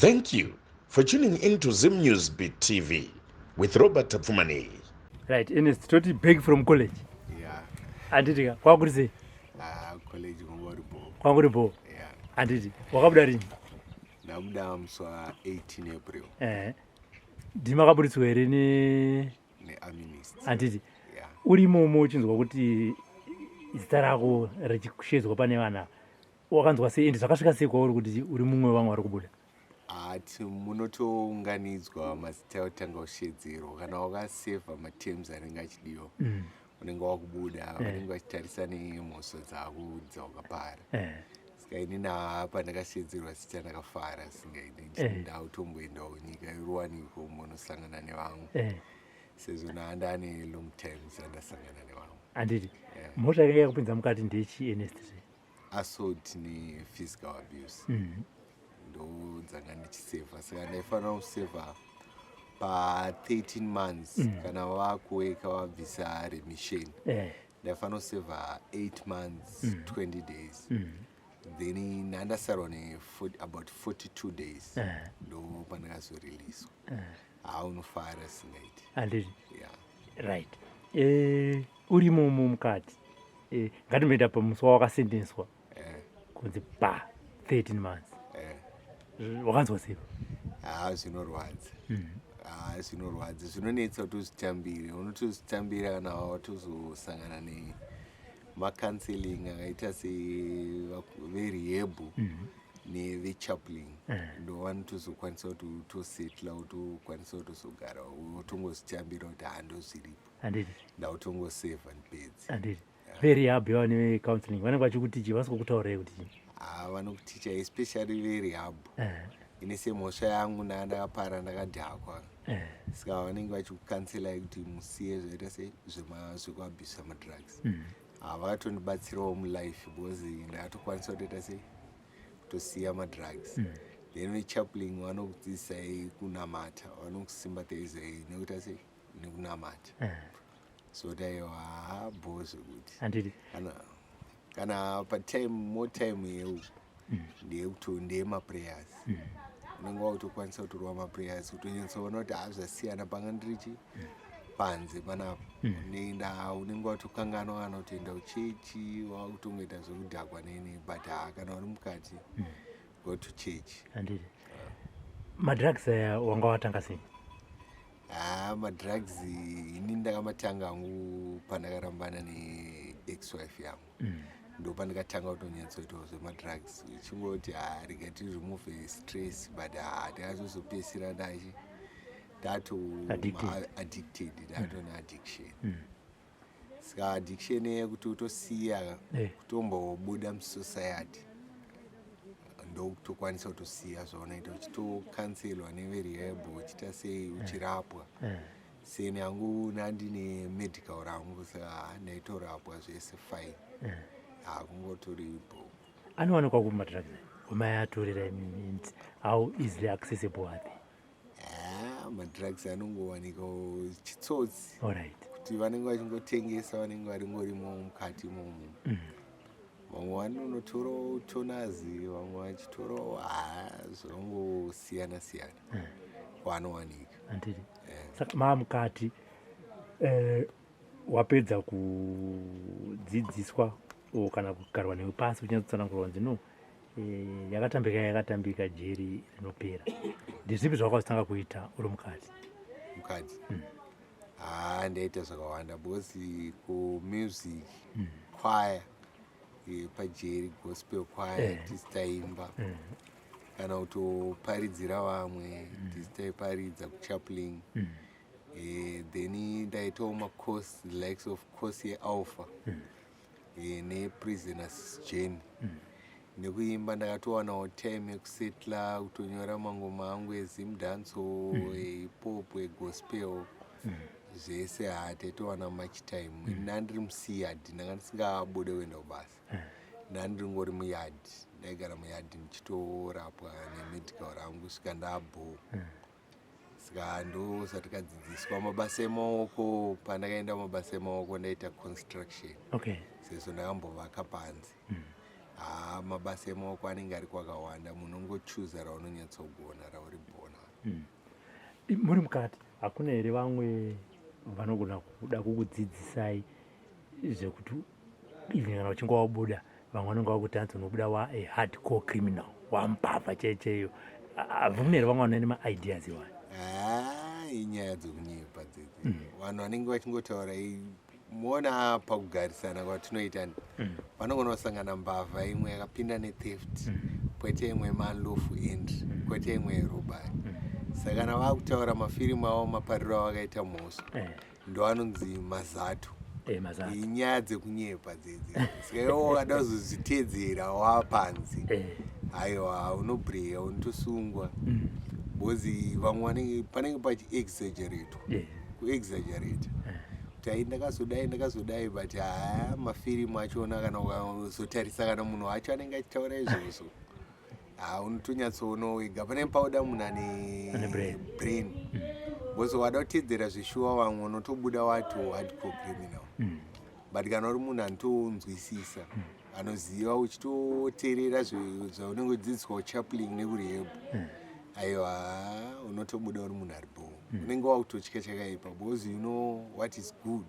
Thank you for tuning into Zim News Beat TV with Robert Tapfumani. Right, and it's totally big from college. Yeah. Anditi ka kwakuri sei? College ngoribo. Kwanguri bo. Yeah. Anditi wakabuda rini? Ndabuda muswa 18 April. Ndimakaburiswa here ne Aminist. anditi. Yeah. Uri imomo uchinzwa kuti zita rako richishedzwa pane vana. Wakanzwa sei ende zvakasvika sei kwauri kuti uri mumwe wamwe vari kubuda? Munotounganidzwa mazita otanga kushedzerwa kana wakasevha matems anenge achidiwa. Unenge wakubuda vanenge vachitarisa nemhosva dzako dzawakapara. Saka inini apa ndakashedzerwa zita ndakafara singaiti ndautomboendawo nyika iruwaniko munosangana nevamwe sezvo ndane long time sandasangana nevamwe. Anditi mhosva yakanga yakupinza mukati ndechi Ernest? Assault nephysical abuse ndodzanga ndichisevha saka ndaifanira kusevha pa13 months kana wakuweka wabvisa remission ndaifanira kusevha 8 months 20 days then ndandasarwa about 42 days ndo pandakazoreliswa. Unofara singaiti. Anditi right. Uri imomo mukati ngatimboenda pamuswa wakasendenswa kunzi 13 months. Wakanzwa sei? Zvinorwadza. Zvinorwadza, zvinonetsa kuti uzvitambire. Unotozvitambira kana watozosangana nemacounseling akaita severehab nevechaplain ndo vanotozokwanisa kuti utosetla utokwanisa kutozogara utongozvitambira kuti handozviripo ndautongosevha ndipedzi. Anditi verehab yava necounseling vanenge vachikutichi vasokutaurirai kuti vanokuticha especially verehab ine semhosva yangu ndakapara ndakadhakwa saka vanenge vachikukanselai kuti musiye zvaita zvekuabhisa madrugs. Vakatondibatsirawo mulife because ndakatokwanisa kutoita sei kutosiya madrugs. Then vechaplain vanokudzidzisai kunamata, vanokusympathizai nekuita sei nekunamata. So daiwa bhozo kuti anditi kana patime more time yeu ndeyemaprayers unenge wakutokwanisa kutorwa maprayers kutonyatsoona kuti zvasiyana panga ndirichi panze panapa unenge watokanganwa kana kutoenda kuchechi wakutongoita zvekudhakwa nene but kana uri mukati go to church. Anditi madrugs aya wanga watanga sei? Madrugs ini ndakamatanga hangu pandakarambana neex-wife yangu ndo pandakatanga kutonyatsoitawo zvemadrugs ichingoti rikati remove stress but ndakazozopedzisira addicted ndatona addiction. Saka addiction yekuti utosiya kutombobuda musociety ndokutokwanisa kutosiya zvaunoita uchitokanselwa neverehab uchiita sei uchirapwa. Seni yangu ndandine medical rangu saka ndaitorapwa zvese fine. Kungotoripo. Anowanikwa kumadrugs umayatorera means how easily accessible are they? Madrugs anongowanikwa chitsotsi. Alright. Kuti vanenge vachingotengesa vanenge varingorimo mukati imomo. Vamwe vanonotorawo tonazi vamwe vachitorawo zvinongosiyana siyana kwanowanika. Anditi saka maamukati wapedza kudzidziswa kana kugarwa newe pasi uchinyatsotanangurwa kunzi no yakatambika jeri rinopera. Ndezvipi zvawakazotanga kuita uri mukati? Ndaita zvakawanda because kumusic choir pajeri gospel choir tisitaimba kana kutoparidzira vamwe tisitaiparidza kuchaplain. Then ndaitawo macourse the likes of course yealpha neprisoners journey. Nekuimba ndakatowanawo time yekusetla kutonyora mangoma angu ezimdanso ehip-hop egospel zvese taitowana much time. Ndandiri musiyard ndanga ndisingabude kuenda kubasa ndandiringori muyard ndaigara muyard ndichitorapwa nemedical rangu kusvika ndabho. Saka ndo zvatikadzidziswa mabasa emaoko. Pandakaenda mabasa emaoko ndaita construction sezvo ndakambovaka panze mabasa emaoko anenge ari kwakawanda, munhu ungochuza raunonyatsogona rauri bona. muri mukati hakuna here vamwe vanogona kuda kukudzidzisai zvekuti even kana uchinge wabuda vamwe vanenge vakuti hanzi unobuda hardcore criminal wambavha checheyo, havuna here vamwe vanoene maideas iwayo? Inyaya dzokunyepa dzedzi. Vanhu vanenge vachingotaura muona pakugarisana kwatinoita vanogona kusangana mbavha imwe yakapinda netheft, kwete imwe manlofu end, kwete imwe robari. Saka kana vakutaura mafirimu avo mapariro avo akaita mhosva ndoanonzi mazato. Inyaya dzekunyepa dzedzi. Saka iwo wakada kuzozviteedzera wapanzi, aiwa unobhureya unotosungwa. Bozi vamwe panenge pachiexaggerate, kuexaggerate kuti ndakazodai but mafirimu achona kana ukazotarisa kana munhu wacho anenge achitaura izvozvo unotonyatsoona wega panenge pauda munhu ane brain. Bozi wada kuteedzera zvishuwa vamwe unotobuda wato hardcore criminal, but kana uri munhu anotonzwisisa anoziva uchitoteerera zvaunenge uchidzidziswa kuchaplain nekurehab, aiwa unotobuda uri munhu aripo, unenge wakutotya chakaipa, because you know what is good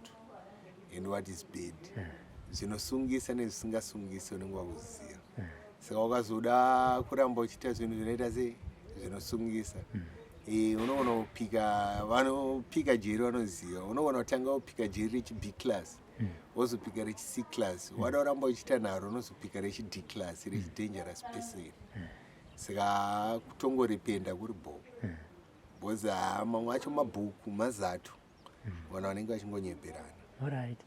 and what is bad. Zvinosungisa nezvisingasungisi unenge wakuziva. Saka ukazoda kuramba uchiita zvinhu zvinoita sei zvinosungisa, unogona kupika, vanopika jeri vanoziva, unogona kutanga kupika jeri rechi-B class wozopika rechi-C class, wada kuramba uchiita nharo unozopika rechi-D class, rechi-dangerous person. Saka kutongorependa kuri bozi mamwe acho mabhuku mazato vanhu vanenge vachingonyeperana. Alright.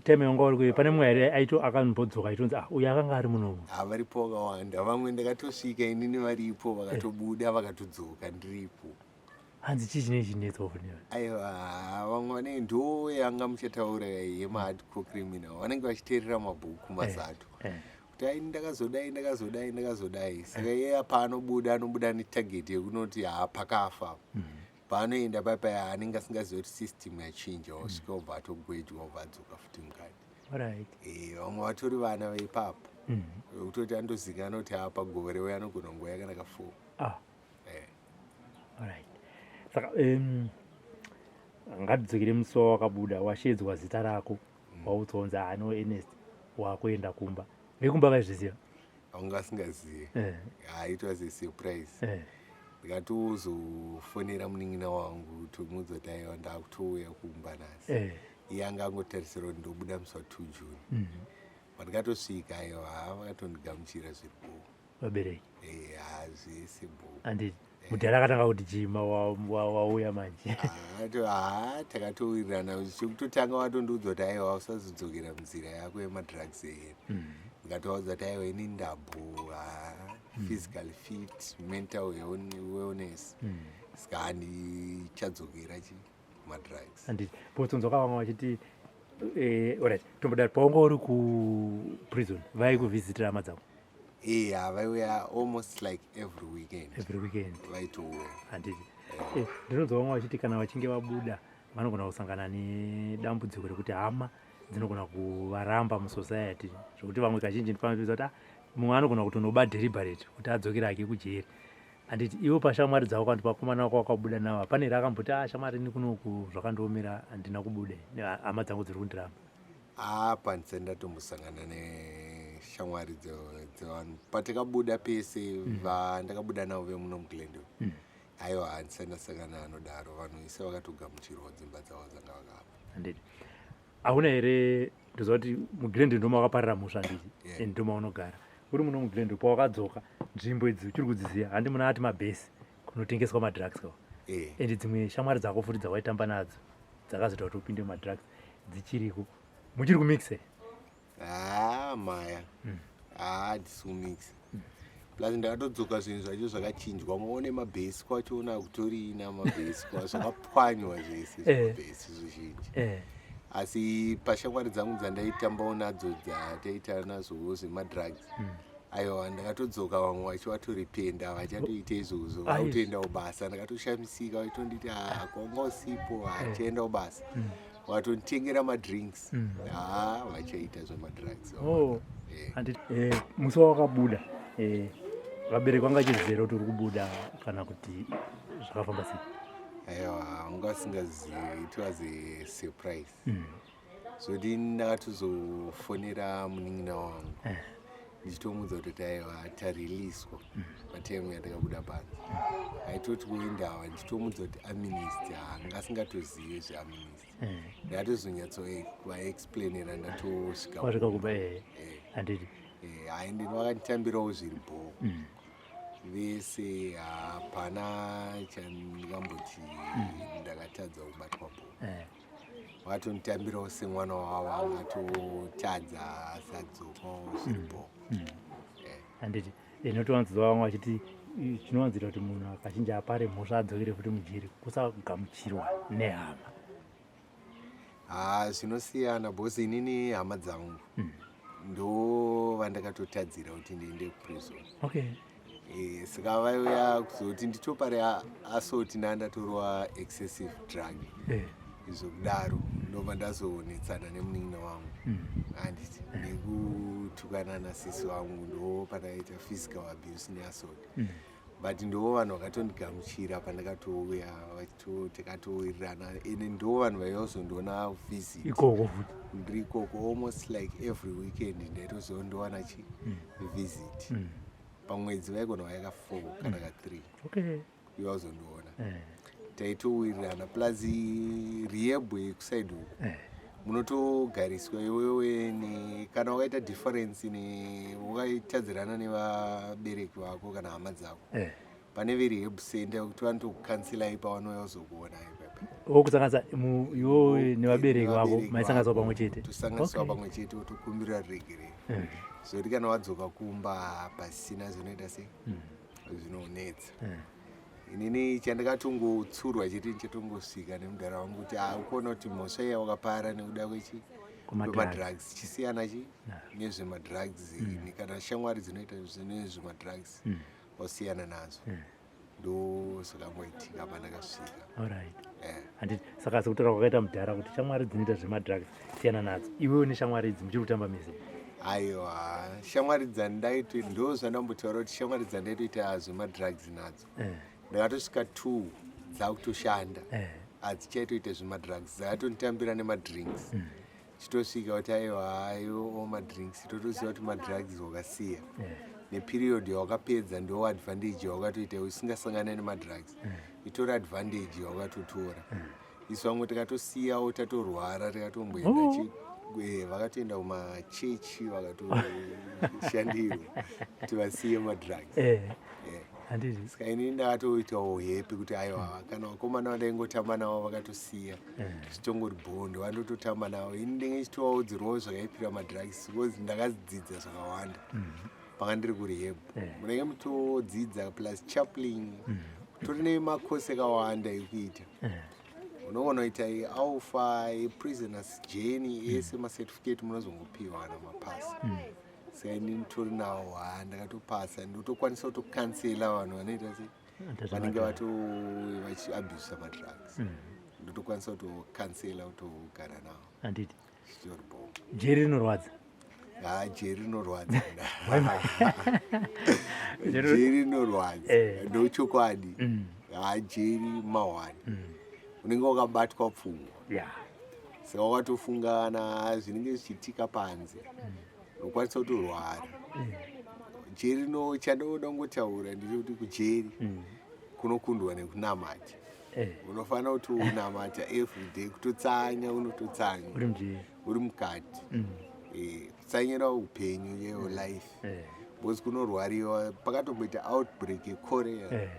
Teme yanga uri pane mumwe here aito akambodzoka aitonzi uyu akanga ari munhu? Varipo vakawanda, vamwe ndakatosvika inini varipo vakatobuda vakatodzoka ndiripo. Hanzi chii chinenge chinetsa kufunira? Aiwa vamwe vanenge ndo yanga muchataura yemahardcore criminal vanenge vachiteerera mabhuku mazato kuti ndakazodai. Saka iye paanobuda netageti yekunoti pakafa. Paanoenda papa anenge asingazivi kuti system yachinja, wasvika ubva atogwejwa ubva adzoka futi mukati. Vamwe vatori vana veipapo kutoti andozikana kuti pagore we anogona nguva yakanaka 4. Saka ngatidzokere musuwo wakabuda washedzwa zita rako wautsonzi no Ernest wakuenda kumba. Vekumba vaizviziva? Vanga vasingazivi. It was a surprise. Ndikatozofonera munin'ina wangu tomudza kuti aiwa ndakutouya kumba nhasi. Iye anga angotarisira kuti ndobuda musi wa2 June. Pandikatosvika aiwa vakatondigamuchira zviripo. Vabereki? Zvese bo. Anditi mudhara akatanga kuti chima wauya manje. Takatowirirana chekutotanga watondiudza kuti aiwa usazodzokera munzira yako yemadrugs here. Ndikatovaudza kuti aiwa ini ndabho physical fit, mental wellness. Saka handichadzokera madrugs. Anditi potsonzoka vamwe vachiti alright, tombodaro paunga uri kuprison vaikuvhizitira hama dzako? Vaiuya almost like every weekend. Vaitouya. Handiti ndinonzwa vamwe vachiti kana vachinge vabuda vanogona kusangana nedambudziko rekuti hama dzinogona kuvaramba musociety, zvokuti vamwe kazhinji ndipamapisa kuti mumwe anogona kutonoba deliberate kuti adzokera ake kujeri. Handiti iwo pashamwari dzavo kandi pakomana wako wakabuda navo pane rakamboti shamwari ni kunoku zvakandoomera handina kubude hama dzangu dziri kundiramba? Pandisati ndatombosangana neshamwari dzevanhu patakabuda pese vandakabuda navo vemuno muGlendale. Aiwa handisati ndasangana anodaro, vanhu ise vakatogamuchirwa dzimba dzavo dzanga vakapa. Handiti hauna here ndoziva kuti muGlendale ndo makaparira mhosva handiti ndo maunogara uri muno muGlendale pawakadzoka nzvimbo idzi uchiri kudziziva handi muna ati mabhesi kunotengeswa madrugs kawo ende dzimwe shamwari dzako futi dzawaitamba nadzo dzakazoita kuti upinde mumadrugs dzichiriko muchiri kumixe? Maya handisi kumixa. Plus ndakatodzoka zvinhu zvacho zvakachinjwa, maone mabhesi kwachona kutorina mabhesi zvakapwanywa zvese zvimabhesi zvizhinji. Asi pashamwari dzangu dzandaitambawo nadzo dzataita nazo zvemadrugs, aiwa ndakatodzoka vamwe vacho vatoripenda vachatoita izvozvo vakutoendawo basa. Ndakatoshamisika vaitonditi kwanga usipo achiendawo basa, watonditengera madrinks vachaita zvemadrugs. Handiti musi wakabuda vabereki vangachiziva kuti uri kubuda kana kuti zvakafamba sei? Aiwa, unga usingazivi, it was a surprise. Zoti ndakatozofonera munin'ina wangu ndichitomudza kuti aiwa tariliswa pataimu yandakabuda panze. Aitoti kuendawa ndichitomudza kuti aministi, anga asingatozivi zveaministi. Ndakatozonyatsovaexplainera ndatosvika kuba handiti haindi vakanditambirawo zviripo vese, hapana chandingamboti ndakatadza kubatwa po. Vakatonditambirawo semwana wavo angatotadza asadzokawo zviripo. handiti inotowanzwa vamwe vachiti chinowanzira kuti munhu akazhinji apare mhosva adzokere futi mujeri kusagamuchirwa nehama. Zvinosiyana bhosi, inini hama dzangu ndo vandakatotadzira kuti ndiende kuprison. Saka vaiuya kuzoti nditopari asoti ndandatorwa excessive drug izvo kudaro ndobva ndazonetsana nemunin'ina wangu handiti nekutukana nasisi wangu ndo panaita physical abuse neassault. But ndo vanhu vakatondigamuchira pandakatouya tikatowirirana ene ndo vanhu vaizondiona visit ndiri ikoko almost like every weekend ndaitozondowana visit pamwedzi vaigona vaika 4 kana ka 3 iwazondiona taitowirirana plus rehab yekusaidi uku munotogariswa iwewe kana wakaita difference wakaitadzirana nevabereki vako kana hama dzako pane verehab center kuti vanotokukansila ipa vanouya kuzokuona okusanganisa iwo nevabereki vako maisanganiswa pamwe chete tosanganiswa pamwe chete wotokumbirira regerero zoti kana wadzoka kumba pasina zvinoita sei zvinonetsa. Inini chandakatongotsurwa chete chatongosvika nemudhara wangu kuti ukuona kuti mhosva iya wakapara nekuda kwemadrugs chisiyana nezvemadrugs kana shamwari dzinoita nezvemadrugs wasiyana nazo ndo zvakangoitika pandakasvika. handiti saka sekutaura kwakaita mudhara kuti shamwari dzinoita zvemadrugs siyana nadzo, iwewo neshamwari idzi muchiri kutamba mese? Aiwa, shamwari dzandaito ndo zvandambotaura kuti shamwari dzandaitoita zvemadrugs nadzo ndakatosvika 2 dzakutoshanda hadzichaitoita zvemadrugs, dzakatonditambira nemadrinks chitosvika kuti aiwa madrinks totoziva kuti madrugs wakasiya neperiod yawakapedza ndo advantage yawakatoita usingasangana nemadrugs itori advantage yawakatotora. Isu vamwe takatosiyawo tatorwara takatomboenda vakatoenda kumachechi vakatoshandirwa kuti vasiye madrugs. Saka ini ndakatoitawo happy kuti aiwa kana vakomana vandaingotamba navo vakatosiya zvichitongori bhondo vandototamba navo ini ndenge chitovaudзirwawo zvakaipira madrugs because ndakadzidzira zvakawanda panga ndiri kurehab munenge mutodzidza plus chaplain tori nemakosi akawanda ekuita unoona kuita alpha prisoners journey ese macertificate munozongopiwa namapasi. Saka ini nditori nawo ndakatopasa ndotokwanisa kutokansela vanhu vanoita vanenge vachiabusa madrugs ndotokwanisa kutokansela kutogara navo. handiti zvitoripo jeri rinorwadza? Jeri rinorwadza jeri rinorwadza ndochokwadi. Jeri mahwani unenge wakabatwa pfungwa saka wakatofungana zvinenge zvichiitika panze unokwanisa kutorwara. Jeri chandoda kungotaura ndechekuti kujeri kunokundwa nekunamata. Unofanira kuti unamata everyday kutotsanya unototsanya uri mukati kutsanyira upenyu yeo life because kunorwariwa pakatomboita outbreak yekorea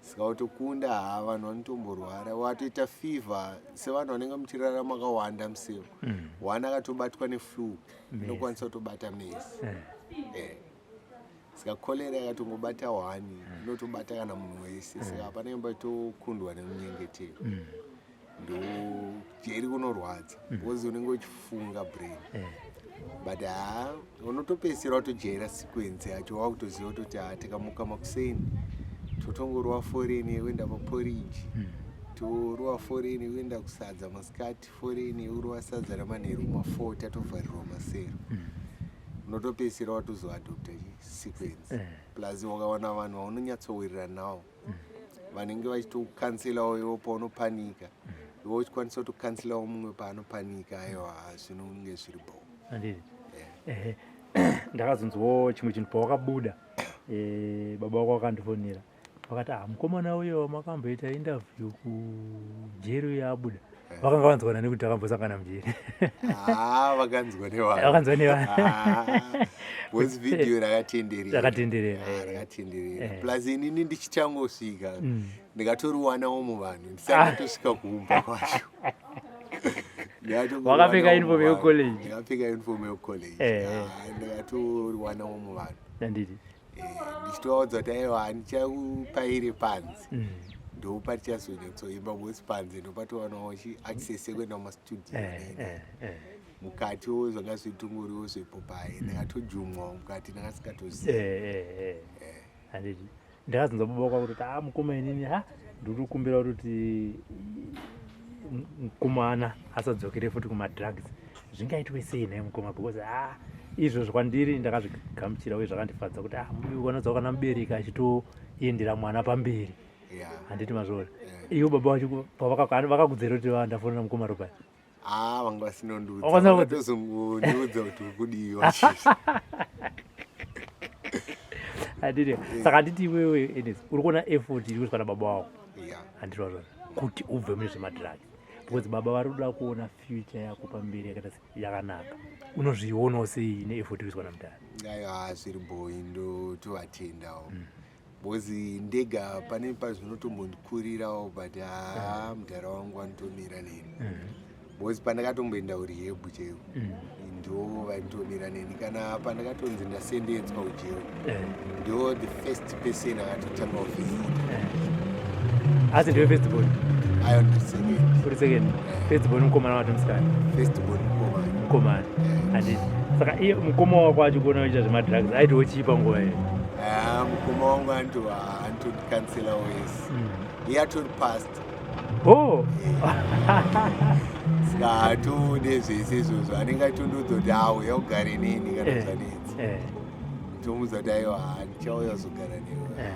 saka utokunda vanhu vanotomborwara watoita fever sevanhu vanenge muchirarama makawanda museo wana akatobatwa neflu inokwanisa kutobata mese saka kolera yakatongobata wani inotobata kana munhu wese saka panenge patokundwa nemunyengetero ndo jeri kunorwadza because unenge uchifunga brain but unotopedzisira kutojera sequence yacho wakutoziva kuti tikamuka makuseni totongorwa foreign uenda paporiji torwa foreign uenda kusadza masikati foreign urwa sadza ramanheru ma4 tatovharirwa masero unotopedzisira watozoadopta sequence plus wakawana vanhu vaunonyatsowirirana navo vanenge vachitokanselawo iwo paunopanika iwo uchikwanisa kutokanselawo mumwe paanopanika aiwa zvinonge zviri bo anditi ndakazonzwawo chimwe chinhu pawakabuda baba wako vakandifonera vakati mukomana uyo makamboita interview kujeri uyo abuda vakanga vanzwa nani kuti akambosangana mujeri vakanzwa vakanzwa nevanhu bcause video rakatenderera plus inini ndichitangosvika ndikatoriwanawo muvanhu ndisangatosvika kuumba kwacho wakapfeka uniform yecollege ndikapfeka uniform yecollege ndikatoriwanawo muvanhu anditi ndichitovaudza kuti aiwa handichakupaire panzi ndopatichazonyatsoimba bcause panzi ndopatowanawo access yekuenda mumastudio mukatiwo zvanga zvitunguriwo zvepopai ndakatojumwawo mukati ndakasikatoziva handiti ndakazonzwa baba kwako kuti mukoma inini ndiri kukumbira kuti mukomana asadzokere futi kumadrugs zvingaitwe sei naye mukoma because izvo kwandiri ndakazvigamuchira uye zvakandifadza kuti ukanodza kana mubereki achitoendera mwana pamberi handiti mazvori iwo baba wacho vakakudzera kuti ndafonera mukoma ropai vanga vasinondiudza kuti ukudiwa handiti saka handiti iwewe enes uri kuona effort iri kuiswa nababa wako handiti mazvori kuti ubve mune zvemadrugs because baba vari kuda kuona future yako pamberi yakanaka unozvionawo sei neeffort iri kuiswa namutare aiwa zviri boy ndotovatendawo because ndega pane pazvinotombondikurirawo but mudhara wangu vanotomira neni because pandakatomboenda urihebhu chaiwo ndo vainotomira neni kana pandakatonzi ndasendedzwa ujeo ndo the first person akatotanga kuvhizita asi ndiwe festival aiwa ndiri uri second festival mukomana wati musikana festival mukomana handiti saka iye mukoma wako achikuona uchiita zvemadrugs aitiwo chipa nguva iyo mukoma wangu antondikansela wese iye atori past saka atode zvese izvozvo anenge atondoudza kuti auya ugare neni kana zvanetsi tomuudza kuti aiwa ndichauya kuzogara newe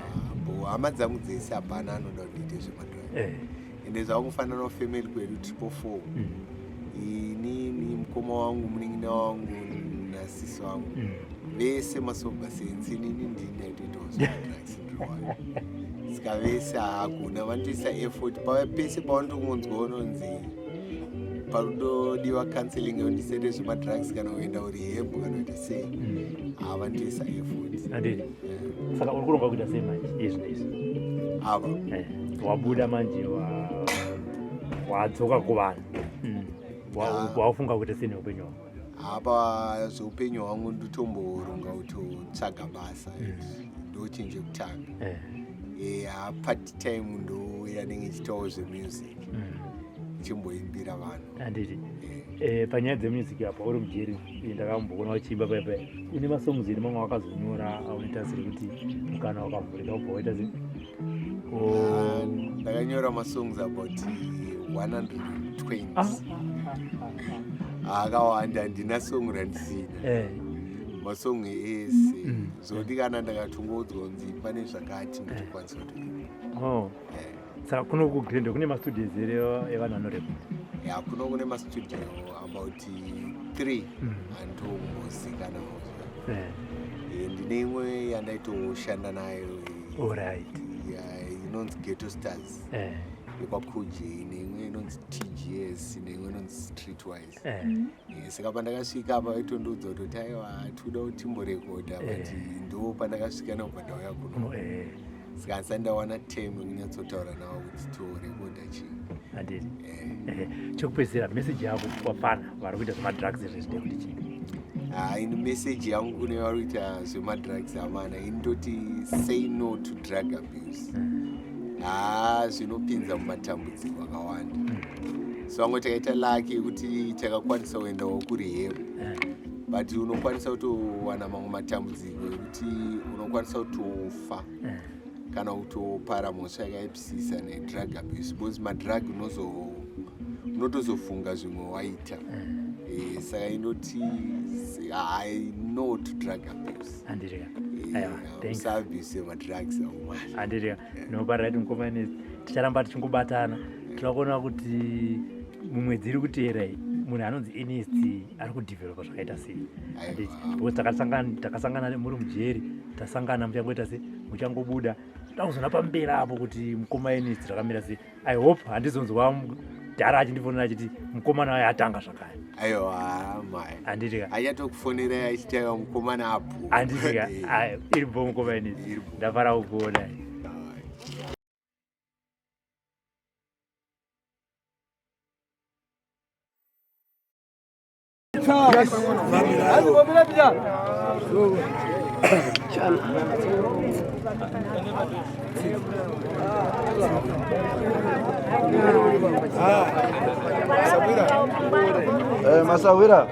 hama dzangu dzese hapana anoda kundiite zvemadrugs ende zvakungofanana family kwedu triple 4 inini mukoma wangu munin'ina wangu nasisi wangu vese masobhasensi inini ndindaitoitawo zvemadrugs ndiriwayo saka vese hakuna vanotoisa effort pese pavanongonzwa unonzi parudodiwa counseling yondisete zvemadrugs kana kuenda urihebhu kana kuita sei vanotoisa effort handiti saka uri kuronga kuita sei manje izvinezvi ava wabuda manje wadzoka kuvanhu waufunga kuita sei neupenyu hwako apa zveupenyu hwangu nditomboronga kutotsvaga basa ndochinje kutanga part time ndo yanenge ichitawo zvemusic ichimboimbira vanhu handiti panyaya dzemusic apa uri mujeri ndakamboona uchiimba paipai une masongs ine mamwe wakazonyora aunoita siri kuti mukana wakavhurika ubva waita sei ndakanyora masongs about 120 akawanda ndina song randisina masong ese zoti kana ndakatongoudzwa kunzi pane zvakati ndotokwanisa kutoimba saka kuno kugrande kune mastudios ere evanhu vanorekoda kuno kune mastudio about 3 andongozikanwa ndine imwe yandaitoshanda nayo inonzi Ghetto Stars yekwakuje neimwe inonzi TGS neimwe inonzi Streetwise saka pandakasvika apa vaitondoudza kuti aiwa tinoda kuti timborekodha but ndo pandakasvika naubva ndauya kuno saka handisati ndawana time yekunyatsotaura navo kuti torekodha chii handiti chekupedzisira meseji yako kwapana vari kuita zvemadrugs zvezvide kuti chii ini meseji yangu kune vari kuita zvemadrugs hamana indoti say no to drug abuse zvinopinza mumatambudziko akawanda so vangu takaita laki yekuti takakwanisa kuendawo kurihebhu but unokwanisa kutowana mamwe matambudziko ekuti unokwanisa kutofa kana kutopara mhosva yakaipisisa nedrug abuse because madrug unotozofunga zvimwe waita Saka inoti I know to drug abuse. Andiriya. Aiwa, thanks. Usabuse madrugs amwe. Andiriya. Noparira kuti mukomana ticharamba tichingobatana. Tinoona kuti mumwedzi iri kuteera iyi munhu anonzi Ernest ari kudhivhelopa zvakaita sei. Because takasangana muri mujeri, tasangana muchangoita sei, muchangobuda. Takuzona pamberi apo kuti mukoma Ernest zvakamira sei. I hope handizonzwa dhara achindifonera achiti mukomana waye atanga zvakare. Aiwa mai. Andiriya. Achatokufonera achitaiwa mukomana apo. Andiriya. Iripo mukoma Ernest. Ndafara kukuona. Masawira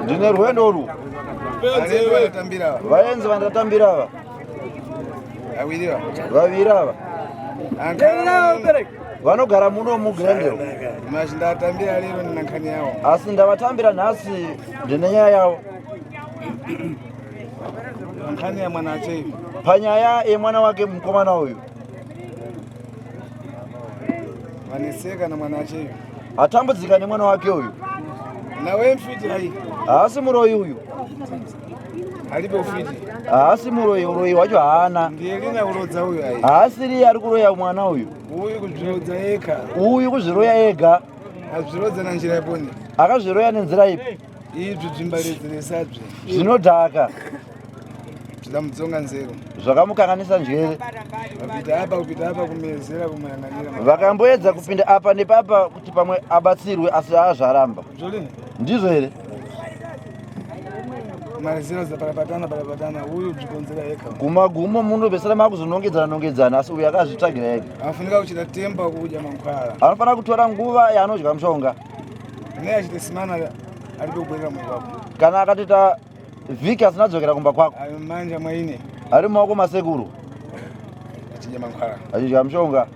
ndine rwendo uru vaenzi vandatambira ava vaviri ava vanogara muno mugirendero ndatambira lero ndina nkhani yawo asi ndavatambira nhasi ndine nyaya yavo nkhani ya mwana achei panyaya yemwana wake mukomana uyu vaneseka na mwana achei atambudzika nemwana wake uyu nawe mfiti hai haasi muroyi uyu alipo ufiti haasi muroyi uroyi wacho haana ndiye lina ulodza uyu hai haasiriye ari kuroya mwana uyu uyu kuzvirodza eka uyu kuzviroya ega azvirodza na njira yaponi akazviroya nenzira ipi izvi zvimbaredzeresa zvinodhaka zvidamudzonga nzero zvakamukanganisa njere kupita apa kumezera kumuyang'anira vakamboedza kupinda apa nepapa kuti pamwe abatsirwe asi haazvaramba zvolini ndizvo here marezero zaparapatana uyu bzikonzera eka kumagumo munopesera makuzonongedzana asi uyu akazvitsvagira ega anofunika kuchita temba kudya mankhwala anofanira kutora nguva yaanodya mushonga ne achite simana alibe kubwerera mwoyo wako kana akatoita vhiki asina adzokera kumba kwako ayo manja mwaine ari mumaoko masekuru achidya mankhwala achidya mushonga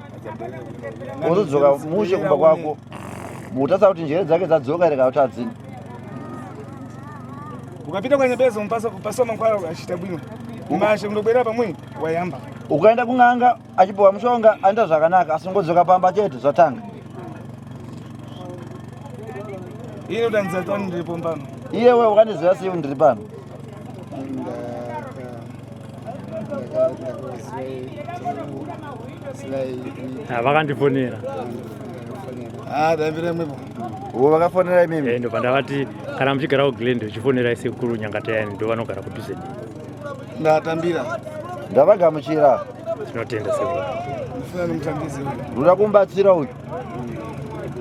uzodzoka mushe kumba kwako mutarisa kuti njere dzake dzadzoka here kana kuti hadzini ukapita kwanyebeza upasa mankhwala achita bwino mashe kundobwerera pamwe wayamba ukaenda kung'anga achipiwa mushonga anoita zvakanaka asi ngodzoka pamba chete zvatanga ine utanizatani ndiripo pano iyewe wakaniziva sei ndiri pano Vakandifonera. Dambira mwepo. Vakafonera imimi. Ndo pandavati kana muchigara kuGlende uchifonera isekuru Nyangatayani ndo vanogara kudhuze. Ndatambira. Ndavagamuchira. Tinotenda sekuru. Ndifuna nimutambise uyu. Ndoda kumbatsira uyu.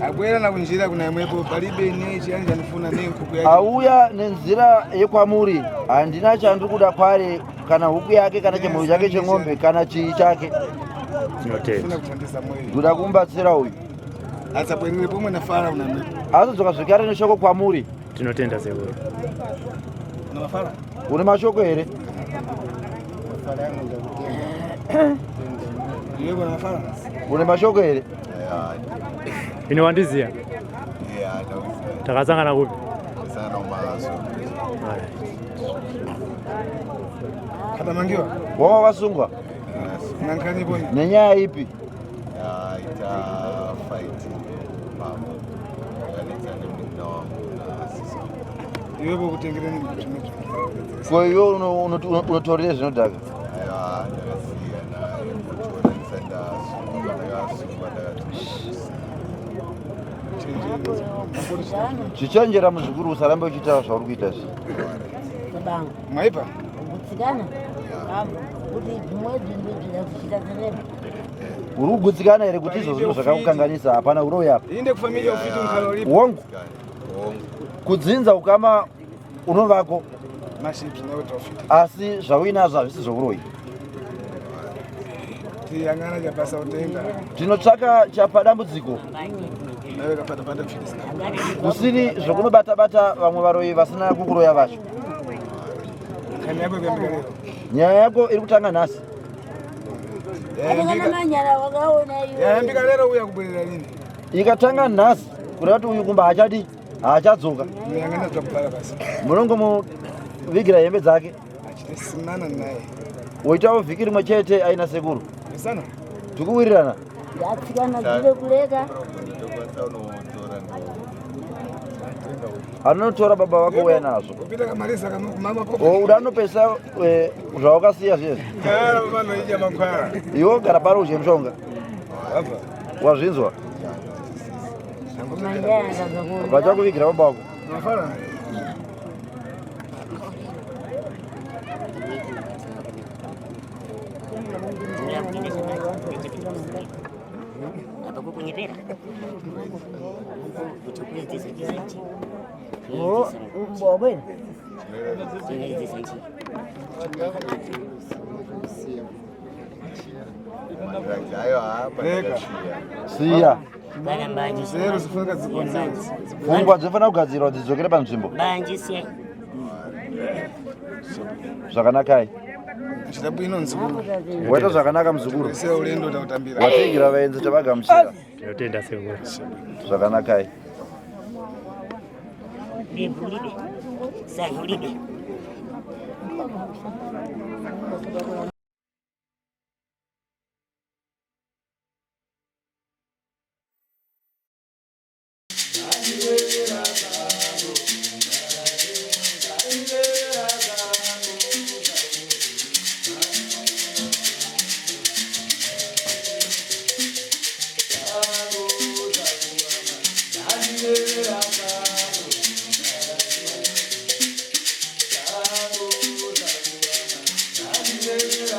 Abwera na kunjira kuna mwepo palibe nechi anja ndifuna nenkuku yake. Auya nenzira yekwamuri handina chandiri kuda kwari kana huku yake kana chimwe chake cheng'ombe kana chii chake. Tinotenda. Ndoda kumbatsira uyu. Asabwerere pomwe na fara una mwepo. Azodzoka zvekare neshoko kwamuri. Tinotenda sekuru. Una mafara? Une mashoko here? Yego na mafara? Une mashoko here? Ine wandiziya? Takasangana kupi? Katamangiwa? Wama wasungwa? Nankani poni? Nenyaya ipi? Iwepo kutengereni mtumitu. Kwa hiyo unotorere zvinodhaka? Chichenjera muzvikuru usarambe uchitaura zvauri kuita izvi. Mwaipa? Uri kugutsikana here kuti izvo zvinhu zvakakukanganisa? Hapana, uroyi apa. Inde kufamilia ufiti mkhala ulipo. Wongu? Kudzinza ukama unovako. Maships nawe tofiti. Asi zvauinazvo hazvisi zvouroyi. Tiyangana chapasa utenga. Tinotsvaka chapa dambudziko. Nawe kapata mfitisa. Kusiri zvokunobata-bata vamwe varoyi vasina kukuroya vacho. Kani yako ikambika lero? Nyaya yako iri kutanga nhasi. Yayambika lero uya kubwerera lini? Ikatanga nhasi kuti uyu kumba achadi achadzoka Muyangana tokubara basi. munongomuvigira hembe dzake Achitesimana naye. woitawo vhiki rimwe chete aina sekuru Sana. tikuwirirana Yapfika zile kuleka. anotora baba wako uya nazo Kupita kamaliza kama mama popo. udanopesa zvawakasiya zvese Kara mama ija makwara. iwo gara pari udye mushonga Hapa. wazvinzwa Mandaya ngazakuru. vachakuvigira baba wako Mafara. Apa kukunyepera kutokuedzesa chisanchi Oh, mbobweni. kuedzesa chi Reka. siya kana mbanje Zero zifunga zikonza. pfungwa dzinofana kugadzirwa dzidzokere panzvimbo mbanje siyai zvakanakai Chidabwino nzikuru. waita zvakanaka muzukuru Ese ulendo tautambira. watsigira vaenzi tavagamuchira tinotenda sekuru zvakanakai bebulibe sahulibe Thank you.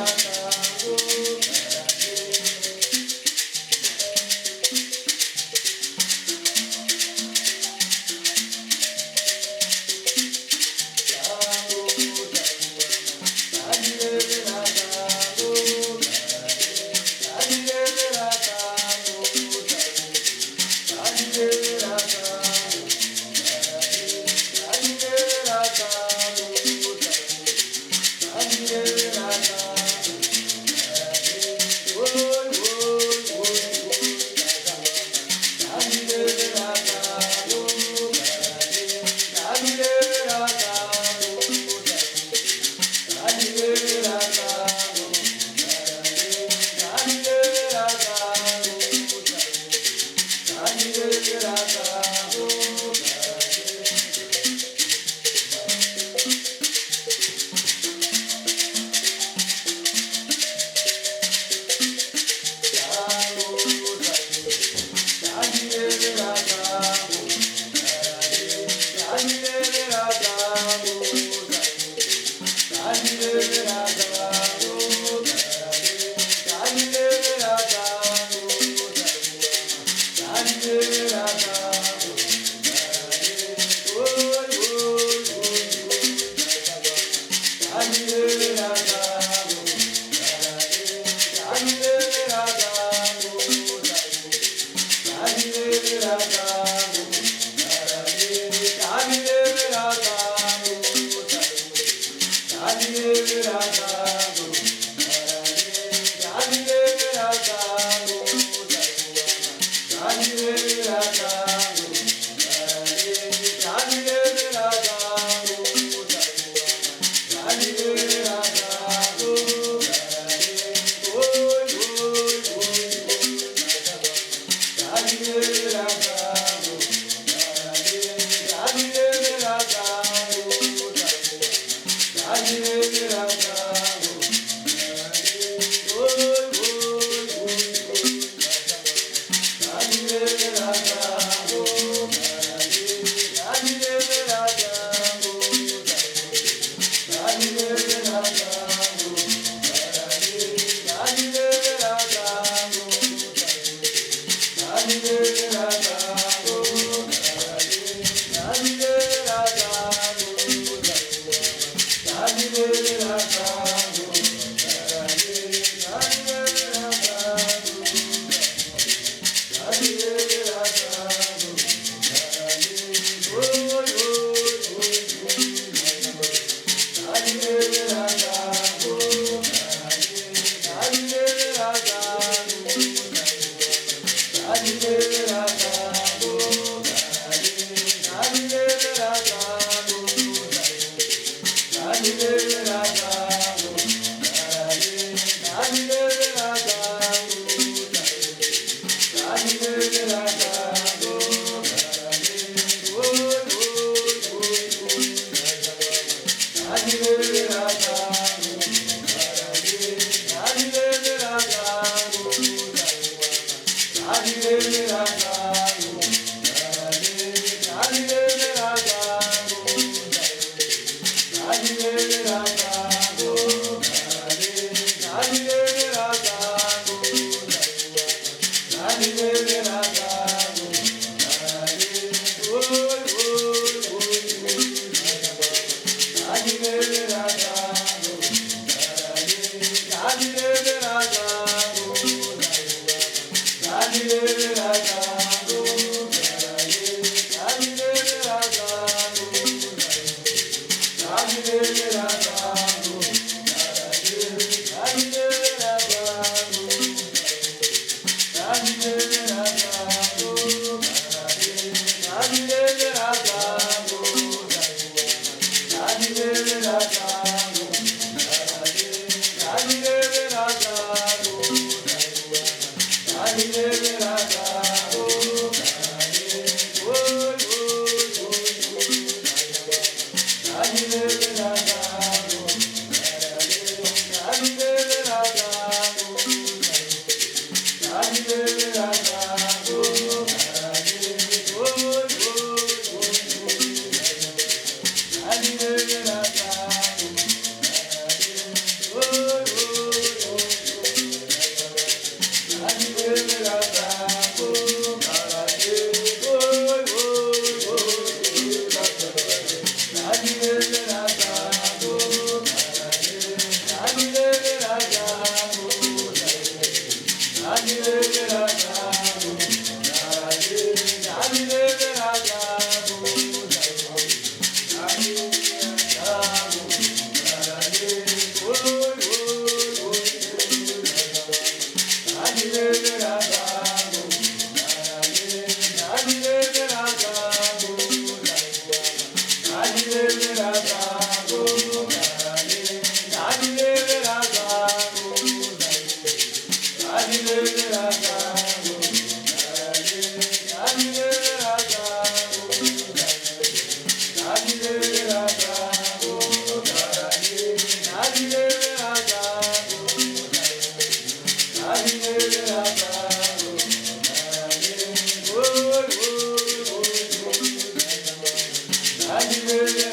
Hallelujah.